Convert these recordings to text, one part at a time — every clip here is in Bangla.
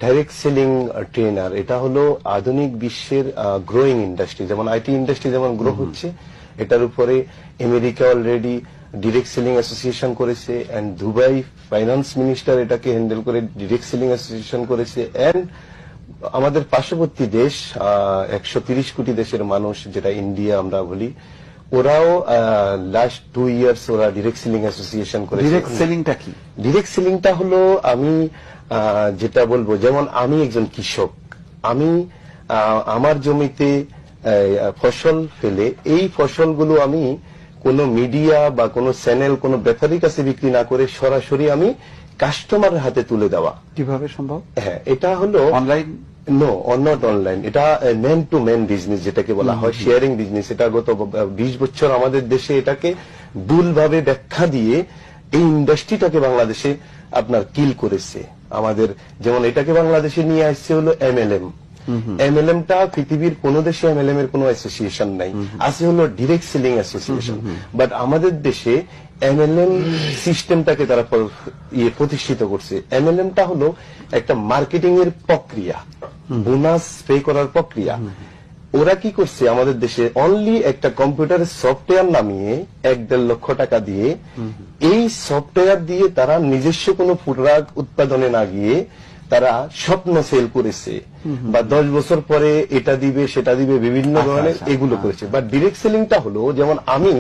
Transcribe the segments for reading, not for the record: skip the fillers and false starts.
ডাইরেক্ট সেলিং ট্রেনার, এটা হলো আধুনিক বিশ্বের গ্রোয়িং ইন্ডাস্ট্রি। যেমন আইটি ইন্ডাস্ট্রি যেমন গ্রো হচ্ছে, এটার উপরে America already direct selling association করেছে, এন্ড দুবাই ফাইন্যান্স মিনিস্টার এটাকে হ্যান্ডেল করে ডিরেক্ট সেলিং অ্যাসোসিয়েশন করেছে, এন্ড আমাদের পার্শ্ববর্তী দেশ 130 কোটি দেশের মানুষ যেটা ইন্ডিয়া আমরা বলি, ওরাও লাস্ট 2 ইয়ার্স ওরা ডিরেক্ট সেলিং অ্যাসোসিয়েশন করেছে। ডিরেক্ট সেলিংটা কি? ডিরেক্ট সেলিংটা হলো, আমি যেটা বলবো, যেমন আমি একজন কৃষক, আমি আমার জমিতে ফসল ফেলে এই ফসলগুলো আমি কোনো মিডিয়া বা কোনো চ্যানেল, কোনো ব্যাপারীর কাছে বিক্রি না করে সরাসরি আমি কাস্টমারের হাতে তুলে দেওয়া। কিভাবে সম্ভব? হ্যাঁ, এটা হলো অনলাইন? No, not online. এটা ম্যান টু ম্যান বিজনেস যেটাকে বলা হয়, শেয়ারিং বিজনেস। এটা গত 20 বছর আমাদের দেশে এটাকে ভুলভাবে ব্যাখ্যা দিয়ে এই ইন্ডাস্ট্রিটাকে বাংলাদেশে আপনার কিল করেছে আমাদের। যেমন এটাকে বাংলাদেশে নিয়ে আসছে হলো এমএলএম। এমএলএমটা পৃথিবীর কোন দেশে এমএলএম এর কোন অ্যাসোসিয়েশন নাই, আছে হলো ডিরেক্ট সেলিং অ্যাসোসিয়েশন। বাট আমাদের দেশে এমএলএম সিস্টেমটাকে তারা প্রতিষ্ঠিত করছে। এমএলএমটা হলো একটা মার্কেটিং এর প্রক্রিয়া, বোনাস পে করার প্রক্রিয়া। ওরা কি করছে আমাদের দেশে, অনলি একটা কম্পিউটারের সফটওয়্যার নামিয়ে 1-1.5 লক্ষ টাকা দিয়ে, এই সফটওয়্যার দিয়ে তারা নিজস্ব কোনো প্রোডাক্ট উৎপাদনে না গিয়ে তারা স্বপ্ন সেল করেছে, বা 10 বছর পরে এটা দিবে সেটা দিবে, বিভিন্ন ধরনের এগুলো করেছে। বাট ডিরেক্ট সেলিংটা হলো, যেমন আমি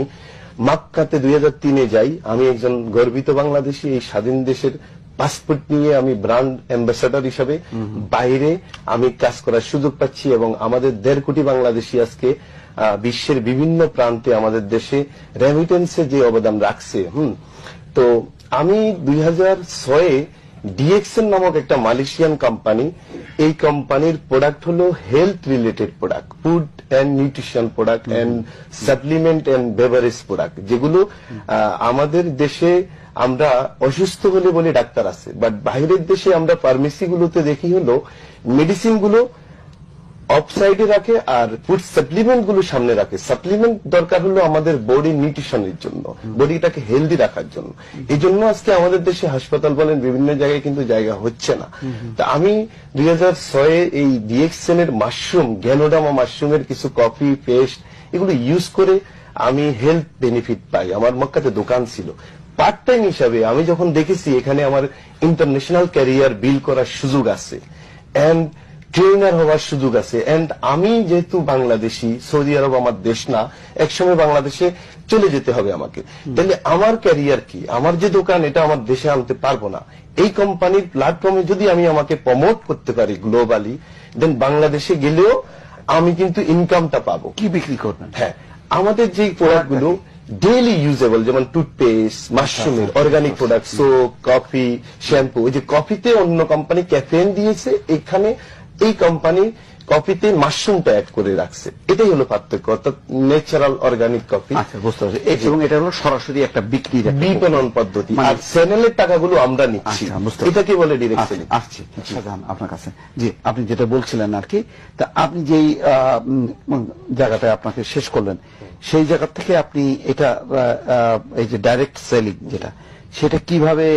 মাক্কাতে 2003-এ যাই, আমি একজন গর্বিত বাংলাদেশী, এই স্বাধীন দেশের পাসপোর্ট নিয়ে আমি ব্র্যান্ড অ্যাম্বাসাডার হিসাবে বাইরে আমি কাজ করার সুযোগ পাচ্ছি, এবং আমাদের 1.5 কোটি বাংলাদেশী আজকে বিশ্বের বিভিন্ন প্রান্তে আমাদের দেশে রেমিটেন্সে যে অবদান রাখছে। তো আমি 2006-এ ডিএক্সএন নামক একটা মালয়েশিয়ান কোম্পানি, এই কোম্পানির প্রোডাক্ট হলো health related product, food and nutrition product and supplement and beverage product, যেগুলো আমাদের দেশে আমরা অসুস্থ হলে বলে ডাক্তার আছে, বাট বাইরের দেশে আমরা ফার্মেসি গুলোতে দেখি হলো মেডিসিন গুলো অফ সাইডে রাখে আর ফুড সাপ্লিমেন্ট গুলো সামনে রাখে। সাপ্লিমেন্ট দরকার হলো আমাদের বডি নিউট্রিশনের জন্য, বডিটাকে হেলদি রাখার জন্য। এই জন্য আজকে আমাদের দেশে হাসপাতাল বলেন, বিভিন্ন জায়গায় কিন্তু জায়গা হচ্ছে না। তা আমি 2006-এ এই ডিএক্সএন এর মাশরুম, গ্যানোডামা মাশরুমের কিছু কফি পেস্ট এগুলো ইউজ করে আমি হেলথ বেনিফিট পাই। আমার মক্কাতে দোকান ছিল, পার্ট টাইম হিসাবে আমি যখন দেখেছি এখানে আমার ইন্টারন্যাশনাল ক্যারিয়ার বিল্ড করার সুযোগ আছে, এন্ড ট্রেনার হওয়ার সুযোগ আছে, এন্ড আমি যেহেতু বাংলাদেশি, সৌদি আরব আমার দেশ না, একসময় বাংলাদেশে চলে যেতে হবে আমাকে, তাহলে আমার ক্যারিয়ার কি, আমার যে দোকান এটা আমার দেশে আনতে পারবো না। এই কোম্পানির প্ল্যাটফর্মে যদি আমি আমাকে প্রমোট করতে পারি গ্লোবালি, দেন বাংলাদেশে গেলেও আমি কিন্তু ইনকামটা পাবো। কি বিক্রি করবেন? হ্যাঁ, আমাদের যে প্রোডাক্ট গুলো ডেইলি ইউজেবল, যেমন টুথপেস্ট, মাশরুমের organic product, soap, coffee, shampoo. ওই যে কফিতে অন্য কোম্পানি ক্যাফেইন দিয়েছে, এখানে এই কোম্পানি কফিতে মাশরুমটা অ্যাড করে রাখছে। এটাই হলো পার্থক্য, অর্থাৎ ন্যাচারাল অর্গানিক কফি। আচ্ছা, বুঝতে পারছি। এবং এটা হলো সরাসরি একটা বিক্রির বিপণন পদ্ধতি, আর চ্যানেলের টাকাগুলো আমরা নিচ্ছি। এটাকে বলে ডিরেক্ট সেলিং। আসছি আপনার কাছে। জি, আপনি যেটা বলছিলেন আর কি, তা আপনি যেই জায়গাটায় আপনাকে শেষ করলেন, সেই জায়গা থেকে আপনি এটা এই যে ডাইরেক্ট সেলিং যেটা, সেটা কিভাবে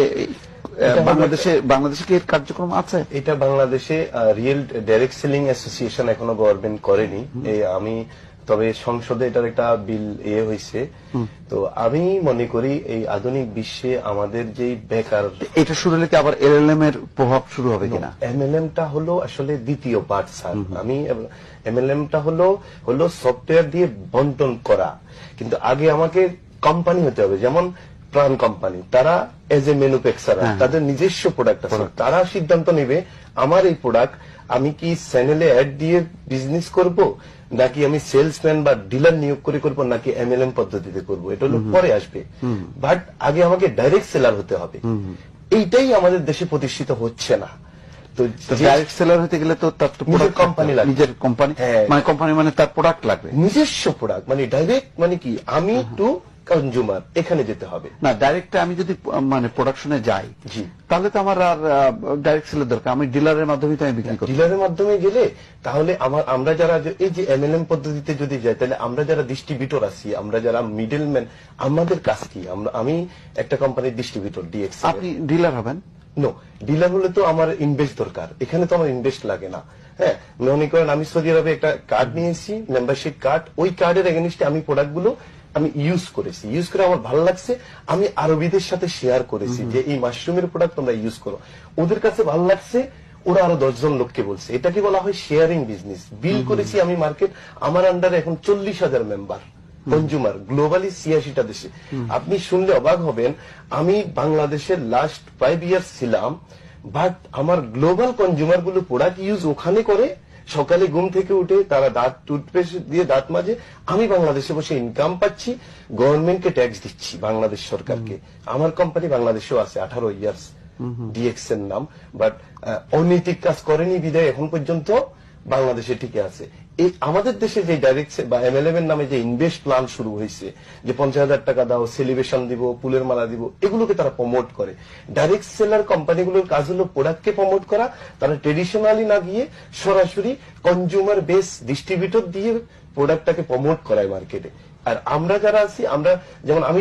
বাংলাদেশে কি এর কার্যক্রম আছে? এটা বাংলাদেশে রিয়েল ডাইরেক্ট সেলিং অ্যাসোসিয়েশন এখনো গভর্নমেন্ট করেনি। আমি তবে সংসদে এটার একটা বিল হয়েছে। তো আমি মনে করি এই আধুনিক বিশ্বে আমাদের যে বেকার, এটা শুরু হলে কি আবার এলএলএম এর প্রভাব শুরু হবে কিনা? এমএলএমটা হলো আসলে দ্বিতীয় পার্ট স্যার। আমি এমএলএমটা হলো সফটওয়্যার দিয়ে বন্টন করা, কিন্তু আগে আমাকে কোম্পানি হতে হবে। যেমন প্রাণ কোম্পানি, তারা এজ এ ম্যানুফ্যাকচারার, তাদের নিজস্ব প্রোডাক্ট আছে, তারা সিদ্ধান্ত নেবে আমার এই প্রোডাক্ট আমি কি চ্যানেলে অ্যাড দিয়ে বিজনেস করব, নাকি আমি সেলসম্যান বা ডিলার নিয়োগ করে করব, নাকি এমএলএম পদ্ধতিতে করব। এটা হলো পরে আসবে, বাট আগে আমাকে ডাইরেক্ট সেলার হতে হবে। এইটাই আমাদের দেশে প্রতিষ্ঠিত হচ্ছে না। তো ডাইরেক্ট সেলার হতে গেলে তো তার নিজের কোম্পানি লাগবে, নিজের কোম্পানি, মানে কোম্পানি মানে তার প্রোডাক্ট লাগবে, নিজস্ব প্রোডাক্ট। মানে ডাইরেক্ট মানে কি, আমি টু কনজিউমার এখানে যেতে হবে না। ডাইরেক্ট আমি যদি মানে প্রোডাকশনে যাই, তাহলে তো আমার আর ডাইরেক্ট সেলের দরকার, আমি ডিলারের মাধ্যমে তো আমি বিক্রি করি। ডিলারের মাধ্যমে গেলে তাহলে আমরা যারা এই যে এমএলএম পদ্ধতিতে যদি যাই, তাহলে আমরা যারা ডিস্ট্রিবিউটর আছি, আমরা যারা মিডলম্যান, আমাদের কাজ কি? আমি একটা কোম্পানির ডিস্ট্রিবিউটর, ডিএক্স। আপনি ডিলার হবেন? নো, ডিলার হলে তো আমার ইনভেস্ট দরকার, এখানে তো আমার ইনভেস্ট লাগে না। হ্যাঁ, মনে করেন আমি সৌদি আরবে একটা কার্ড নিয়েছি, মেম্বারশিপ কার্ড, ওই কার্ডের এগেনস্টে আমি প্রোডাক্টগুলো আমি ইউজ করেছি, ইউজ করে আমার ভালো লাগছে, আমি আরবিদের সাথে শেয়ার করেছি যে এই মাশরুমের প্রোডাক্ট তোমরা ইউজ করো, ওদের কাছে ভালো লাগছে, ওরা আরো 10 জন লোককে বলছে। এটাকে বলা হয় শেয়ারিং বিজনেস। বিল করেছি আমি মার্কেট, আমার আন্ডারে এখন 40,000 মেম্বার কনজিউমার, গ্লোবালি 86টা দেশে। আপনি শুনলে অবাক হবেন, আমি বাংলাদেশের লাস্ট 5 ইয়ার্স ছিলাম, বাট আমার গ্লোবাল কনজিউমার গুলো প্রোডাক্ট ইউজ ওখানে করে, সকালে ঘুম থেকে উঠে তারা দাঁত টুথপেস্ট দিয়ে দাঁত মাজে, আমি বাংলাদেশে বসে ইনকাম পাচ্ছি, গভর্নমেন্টকে ট্যাক্স দিচ্ছি, বাংলাদেশ সরকারকে। আমার কোম্পানি বাংলাদেশেও আছে 18 ইয়ার্স, ডিএক্স এর নাম, বাট অনৈতিক কাজ করেনি বিদায় এখন পর্যন্ত বাংলাদেশে টিকে আছে। এই আমাদের দেশে যে ডাইরেক্ট বা এমএলএম এর নামে যে ইনভেস্ট প্ল্যান শুরু হয়েছে, যে 50,000 টাকা দাও, সেলিব্রেশন দিব, ফুলের মালা দিব, এগুলোকে তারা প্রমোট করে। ডাইরেক্ট সেলার কোম্পানিগুলোর কাজ হলো প্রোডাক্টকে প্রমোট করা, তারা ট্রেডিশনালি না গিয়ে সরাসরি কনজিউমার বেস ডিস্ট্রিবিউটর দিয়ে প্রোডাক্টটাকে প্রমোট করায় মার্কেটে। আর আমরা যারা আছি, আমরা যেমন আমি